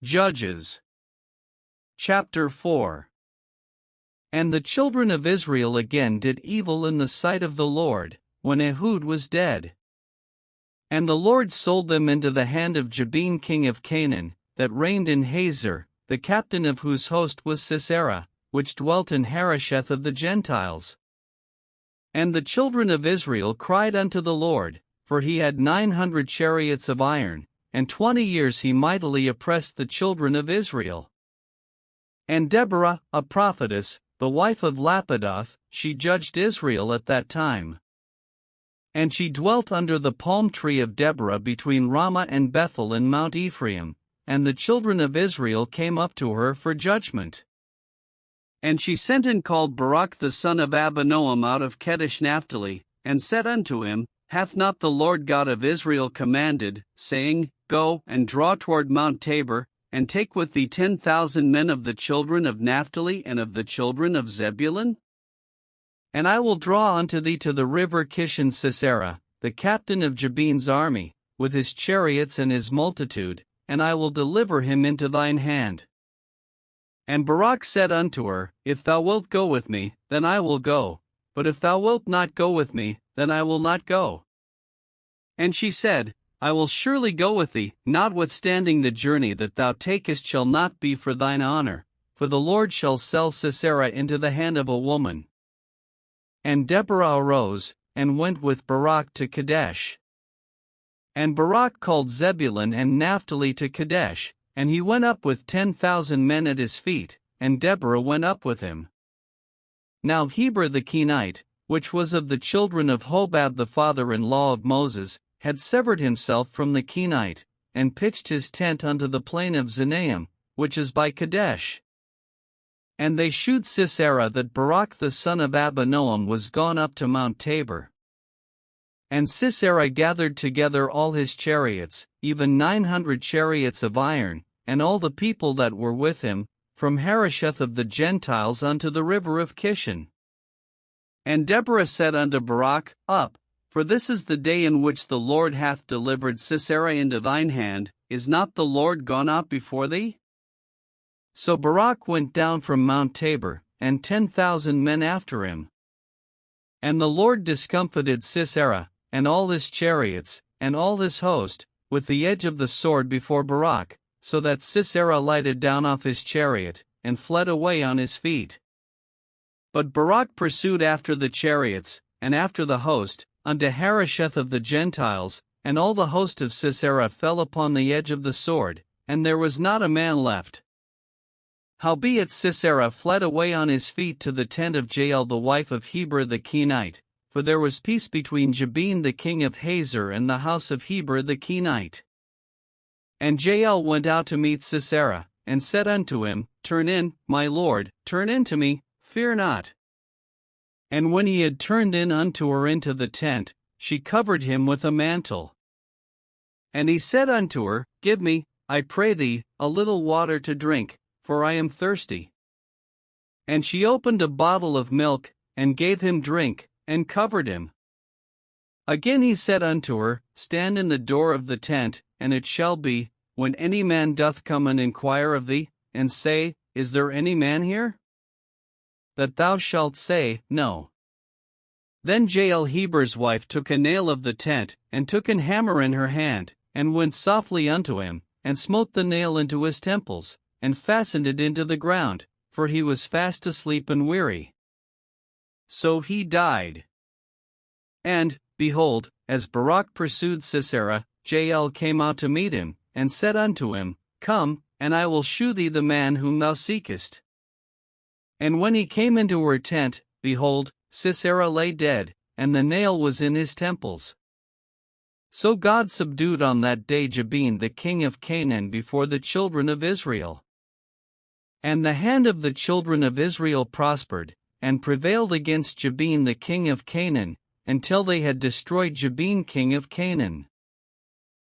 Judges. Chapter 4. And the children of Israel again did evil in the sight of the Lord, when Ehud was dead. And the Lord sold them into the hand of Jabin king of Canaan, that reigned in Hazor, the captain of whose host was Sisera, which dwelt in Harosheth of the Gentiles. And the children of Israel cried unto the Lord, for he had 900 chariots of iron, and 20 years he mightily oppressed the children of Israel. And Deborah, a prophetess, the wife of Lapidoth, she judged Israel at that time. And she dwelt under the palm tree of Deborah between Ramah and Bethel in Mount Ephraim, and the children of Israel came up to her for judgment. And she sent and called Barak the son of Abinoam out of Kedesh Naphtali, and said unto him, Hath not the Lord God of Israel commanded, saying, Go and draw toward Mount Tabor, and take with thee 10,000 men of the children of Naphtali and of the children of Zebulun? And I will draw unto thee to the river Kishon Sisera, the captain of Jabin's army, with his chariots and his multitude, and I will deliver him into thine hand. And Barak said unto her, If thou wilt go with me, then I will go, but if thou wilt not go with me, then I will not go. And she said, I will surely go with thee, notwithstanding the journey that thou takest shall not be for thine honor, for the Lord shall sell Sisera into the hand of a woman. And Deborah arose, and went with Barak to Kadesh. And Barak called Zebulun and Naphtali to Kadesh, and he went up with 10,000 men at his feet, and Deborah went up with him. Now Heber the Kenite, which was of the children of Hobab the father-in-law of Moses, had severed himself from the Kenite, and pitched his tent unto the plain of Zanaim, which is by Kadesh. And they shewed Sisera that Barak the son of Abinoam was gone up to Mount Tabor. And Sisera gathered together all his chariots, even 900 chariots of iron, and all the people that were with him, from Harosheth of the Gentiles unto the river of Kishon. And Deborah said unto Barak, Up, for this is the day in which the Lord hath delivered Sisera into thine hand, is not the Lord gone out before thee? So Barak went down from Mount Tabor, and 10,000 men after him. And the Lord discomfited Sisera, and all his chariots, and all his host, with the edge of the sword before Barak, so that Sisera lighted down off his chariot, and fled away on his feet. But Barak pursued after the chariots, and after the host, unto Harosheth of the Gentiles, and all the host of Sisera fell upon the edge of the sword, and there was not a man left. Howbeit Sisera fled away on his feet to the tent of Jael the wife of Heber the Kenite, for there was peace between Jabin the king of Hazor and the house of Heber the Kenite. And Jael went out to meet Sisera, and said unto him, Turn in, my lord, turn in to me, fear not. And when he had turned in unto her into the tent, she covered him with a mantle. And he said unto her, Give me, I pray thee, a little water to drink, for I am thirsty. And she opened a bottle of milk, and gave him drink, and covered him. Again he said unto her, Stand in the door of the tent, and it shall be, when any man doth come and inquire of thee, and say, Is there any man here? That thou shalt say, No. Then Jael Heber's wife took a nail of the tent, and took an hammer in her hand, and went softly unto him, and smote the nail into his temples, and fastened it into the ground, for he was fast asleep and weary. So he died. And, behold, as Barak pursued Sisera, Jael came out to meet him, and said unto him, Come, and I will shew thee the man whom thou seekest. And when he came into her tent, behold, Sisera lay dead, and the nail was in his temples. So God subdued on that day Jabin the king of Canaan before the children of Israel. And the hand of the children of Israel prospered, and prevailed against Jabin the king of Canaan, until they had destroyed Jabin king of Canaan.